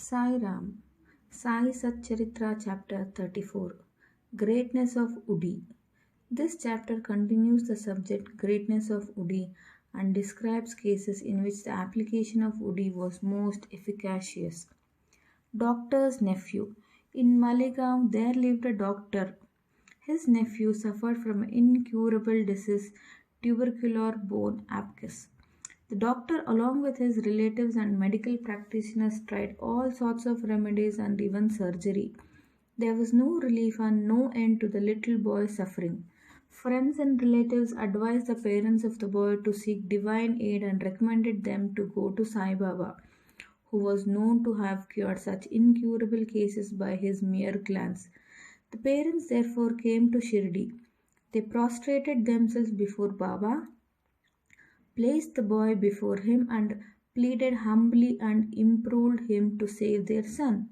Sai Ram, Sai Satcharitra, Chapter 34, Greatness of Udi. This chapter continues the subject Greatness of Udi and describes cases in which the application of Udi was most efficacious. Doctor's nephew. In Malegaon, there lived a doctor. His nephew suffered from an incurable disease, tubercular bone abscess. The doctor, along with his relatives and medical practitioners, tried all sorts of remedies and even surgery. There was no relief and no end to the little boy's suffering. Friends and relatives advised the parents of the boy to seek divine aid and recommended them to go to Sai Baba, who was known to have cured such incurable cases by his mere glance. The parents therefore came to Shirdi. They prostrated themselves before Baba, placed the boy before him, and pleaded humbly and implored him to save their son.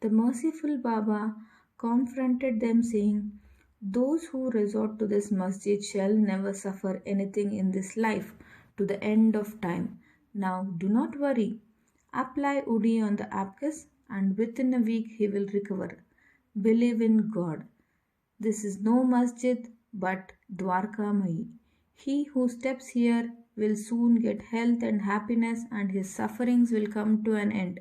The merciful Baba confronted them, saying, "Those who resort to this masjid shall never suffer anything in this life to the end of time. Now do not worry. Apply Udi on the abscess, and within a week he will recover. Believe in God. This is no masjid but Dwarka Mai. He who steps here will soon get health and happiness, and his sufferings will come to an end."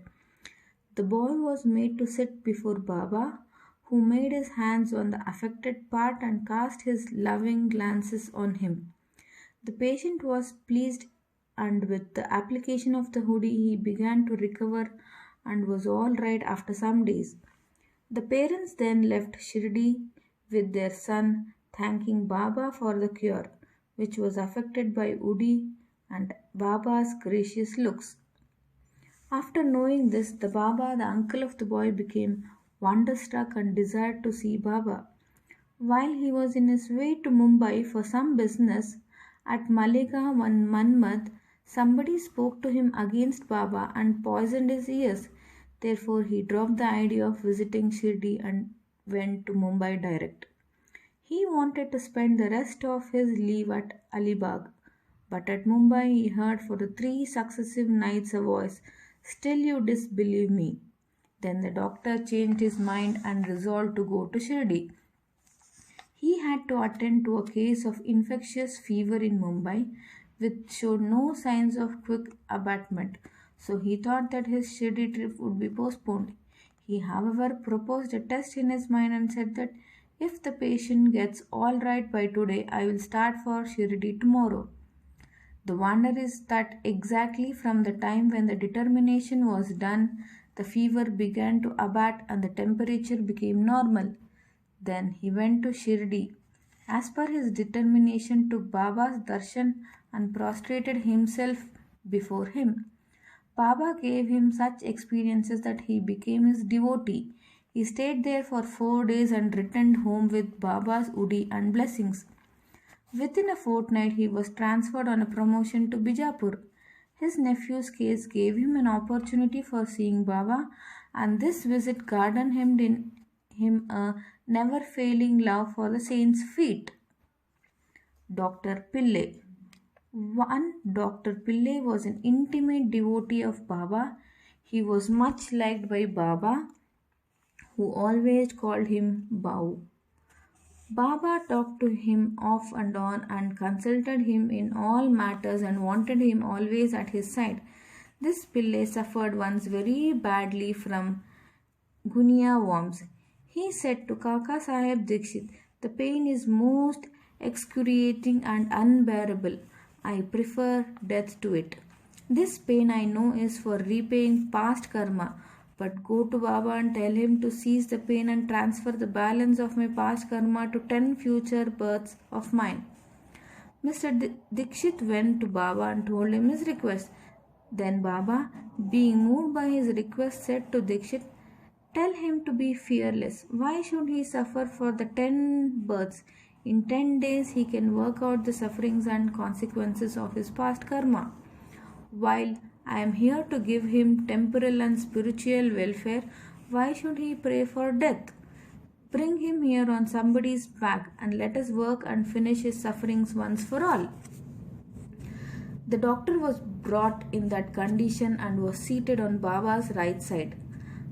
The boy was made to sit before Baba, who laid his hands on the affected part and cast his loving glances on him. The patient was pleased, and with the application of the hoodie he began to recover and was all right after some days. The parents then left Shirdi with their son, thanking Baba for the cure, which was affected by Udi and Baba's gracious looks. After knowing this, the Baba, the uncle of the boy, became wonderstruck and desired to see Baba. While he was in his way to Mumbai for some business, at Malegaon one month, somebody spoke to him against Baba and poisoned his ears. Therefore, he dropped the idea of visiting Shirdi and went to Mumbai direct. He wanted to spend the rest of his leave at Alibag, but at Mumbai he heard for the 3 successive nights a voice, "Still you disbelieve me." Then the doctor changed his mind and resolved to go to Shirdi. He had to attend to a case of infectious fever in Mumbai, which showed no signs of quick abatement, so he thought that his Shirdi trip would be postponed. He, however, proposed a test in his mind and said that if the patient gets all right by today, I will start for Shirdi tomorrow. The wonder is that exactly from the time when the determination was done, the fever began to abate and the temperature became normal. Then he went to Shirdi. As per his determination, took Baba's darshan and prostrated himself before him. Baba gave him such experiences that he became his devotee. He stayed there for 4 days and returned home with Baba's Udi and blessings. Within a fortnight, he was transferred on a promotion to Bijapur. His nephew's case gave him an opportunity for seeing Baba, and this visit garnered in him a never failing love for the saint's feet. Dr. Pillai. One Dr. Pillai was an intimate devotee of Baba. He was much liked by Baba, who always called him Bau. Baba talked to him off and on and consulted him in all matters and wanted him always at his side. This Pillai suffered once very badly from gunia worms. He said to Kaka Sahib Dikshit, "The pain is most excruciating and unbearable. I prefer death to it. This pain I know is for repaying past karma. But go to Baba and tell him to cease the pain and transfer the balance of my past karma to 10 future births of mine." Mr. Dikshit went to Baba and told him his request. Then Baba, being moved by his request, said to Dikshit, "Tell him to be fearless. Why should he suffer for the 10 births? In 10 days he can work out the sufferings and consequences of his past karma. While I am here to give him temporal and spiritual welfare, why should he pray for death? Bring him here on somebody's back and let us work and finish his sufferings once for all." The doctor was brought in that condition and was seated on Baba's right side.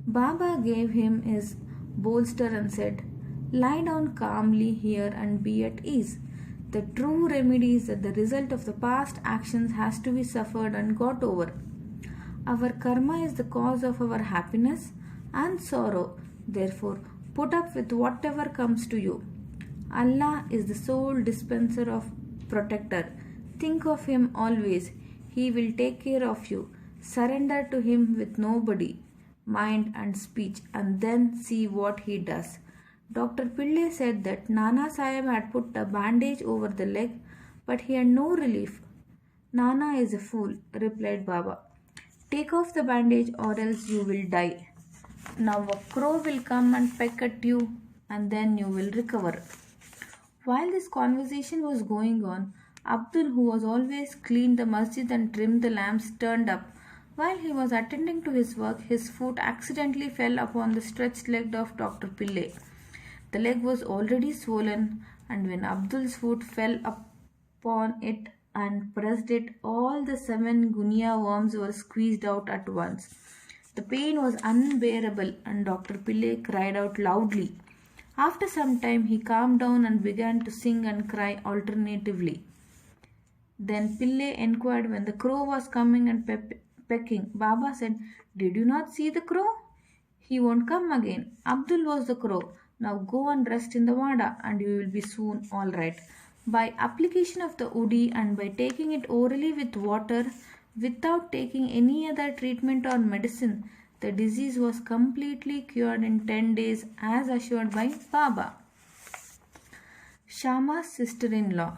Baba gave him his bolster and said, "Lie down calmly here and be at ease. The true remedy is that the result of the past actions has to be suffered and got over. Our karma is the cause of our happiness and sorrow. Therefore, put up with whatever comes to you. Allah is the sole dispenser of protector. Think of Him always. He will take care of you. Surrender to Him with nobody, mind and speech, and then see what He does." Dr. Pillai said that Nana Sahib had put a bandage over the leg, but he had no relief. "Nana is a fool," replied Baba. "Take off the bandage or else you will die. Now a crow will come and peck at you and then you will recover." While this conversation was going on, Abdul, who was always cleaned the masjid and trimmed the lamps, turned up. While he was attending to his work, his foot accidentally fell upon the stretched leg of Dr. Pillai. The leg was already swollen, and when Abdul's foot fell upon it and pressed it, all the 7 gunia worms were squeezed out at once. The pain was unbearable, and Dr. Pillai cried out loudly. After some time, he calmed down and began to sing and cry alternatively. Then Pillai inquired when the crow was coming and pecking. Baba said, "Did you not see the crow? He won't come again. Abdul was the crow. Now go and rest in the wada and you will be soon all right." By application of the udi and by taking it orally with water without taking any other treatment or medicine, the disease was completely cured in 10 days as assured by Baba. Shama's sister-in-law.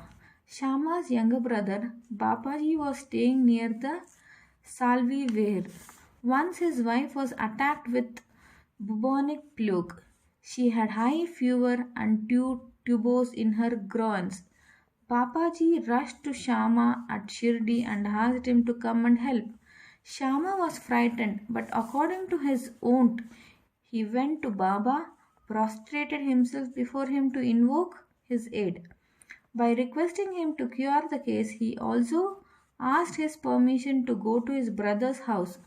Shama's younger brother Bapaji was staying near the Salvi Weir. Once his wife was attacked with bubonic plague. She had high fever and tuberose in her groins. Papaji rushed to Shama at Shirdi and asked him to come and help. Shama was frightened, but according to his aunt, he went to Baba, prostrated himself before him to invoke his aid. By requesting him to cure the case, he also asked his permission to go to his brother's house.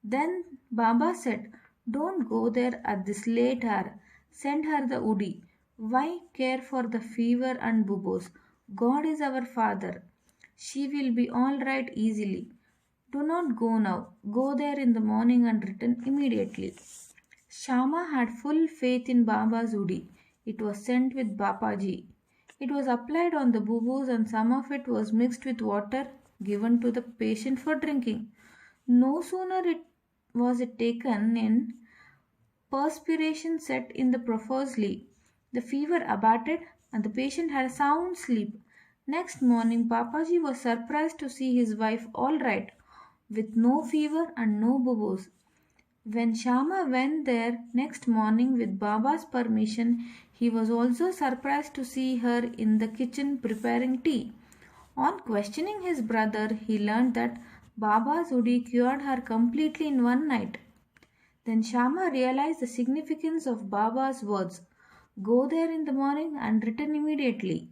Then Baba said, "Don't go there at this late hour. Send her the udi. Why care for the fever and bubos? God is our Father. She will be all right easily. Do not go now. Go there in the morning and return immediately." Shama had full faith in Baba's udi. It was sent with Bapaji. It was applied on the bubos and some of it was mixed with water given to the patient for drinking. No sooner was it taken in, perspiration set in the profusely, the fever abated, and the patient had a sound sleep. Next morning, Papaji was surprised to see his wife all right, with no fever and no bubos. When Shama went there next morning with Baba's permission, he was also surprised to see her in the kitchen preparing tea. On questioning his brother, he learned that Baba's udi cured her completely in one night. Then Shama realized the significance of Baba's words, "Go there in the morning and return immediately."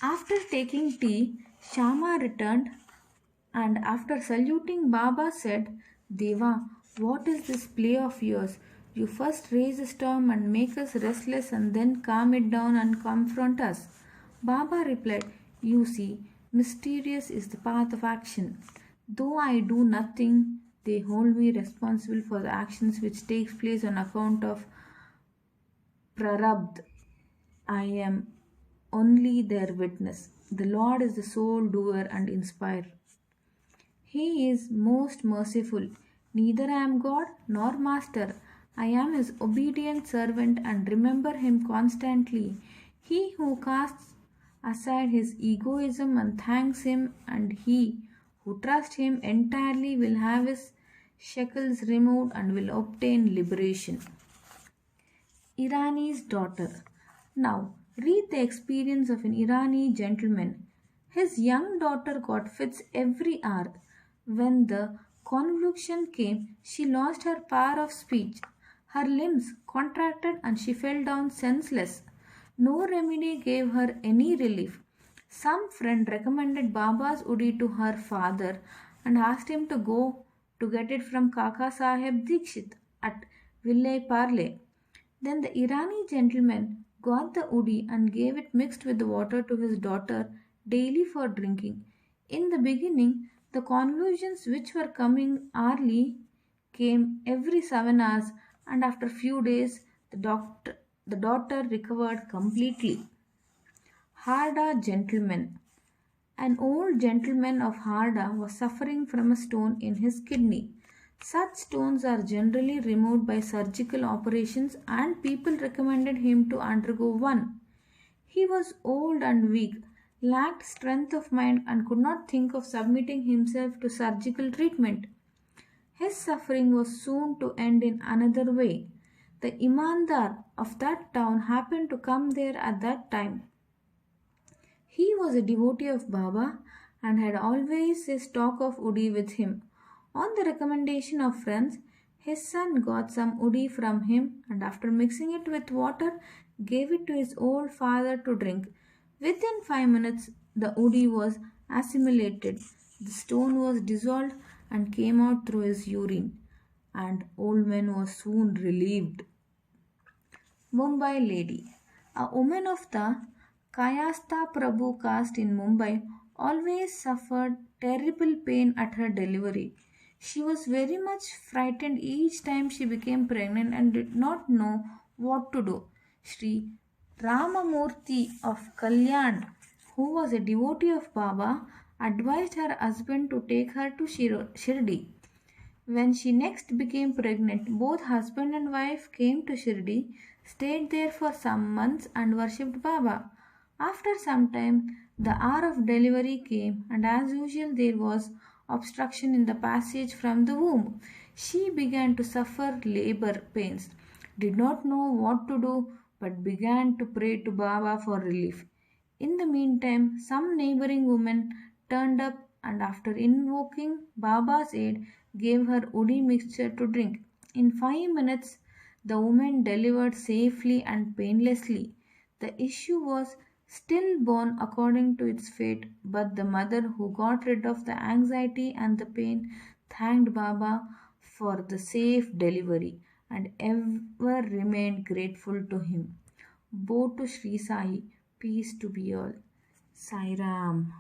After taking tea, Shama returned and after saluting Baba said, "Deva, what is this play of yours? You first raise a storm and make us restless and then calm it down and confront us." Baba replied, "You see, mysterious is the path of action. Though I do nothing, they hold me responsible for the actions which takes place on account of prarabdha. I am only their witness. The Lord is the sole doer and inspirer. He is most merciful. Neither I am God nor master. I am his obedient servant and remember him constantly. He who casts aside his egoism and thanks him, and he who trusts him entirely will have his shackles removed and will obtain liberation." Irani's daughter. Now, read the experience of an Irani gentleman. His young daughter got fits every hour. When the convulsion came, she lost her power of speech. Her limbs contracted and she fell down senseless. No remedy gave her any relief. Some friend recommended Baba's udi to her father and asked him to go to get it from Kaka Saheb Dikshit at Villai Parle. Then the Irani gentleman got the udi and gave it mixed with the water to his daughter daily for drinking. In the beginning, the convulsions which were coming hourly came every 7 hours, and after few days the daughter recovered completely. Harda gentleman. An old gentleman of Harda was suffering from a stone in his kidney. Such stones are generally removed by surgical operations, and people recommended him to undergo one. He was old and weak, lacked strength of mind, and could not think of submitting himself to surgical treatment. His suffering was soon to end in another way. The Imandar of that town happened to come there at that time. He was a devotee of Baba and had always a stock of udi with him. On the recommendation of friends, his son got some udi from him and after mixing it with water, gave it to his old father to drink. Within 5 minutes, the udi was assimilated. The stone was dissolved and came out through his urine, and old man was soon relieved. Mumbai lady. A woman of the Kayastha Prabhu caste in Mumbai always suffered terrible pain at her delivery. She was very much frightened each time she became pregnant and did not know what to do. Sri Ramamurthy of Kalyan, who was a devotee of Baba, advised her husband to take her to Shirdi. When she next became pregnant, both husband and wife came to Shirdi, stayed there for some months, and worshipped Baba. After some time, the hour of delivery came, and as usual, there was obstruction in the passage from the womb. She began to suffer labor pains, did not know what to do, but began to pray to Baba for relief. In the meantime, some neighboring women turned up and after invoking Baba's aid, gave her udi mixture to drink. In 5 minutes, the woman delivered safely and painlessly. The issue was stillborn according to its fate, but the mother who got rid of the anxiety and the pain thanked Baba for the safe delivery and ever remained grateful to him. Bow to Sri Sai, peace to be all. Sai Ram.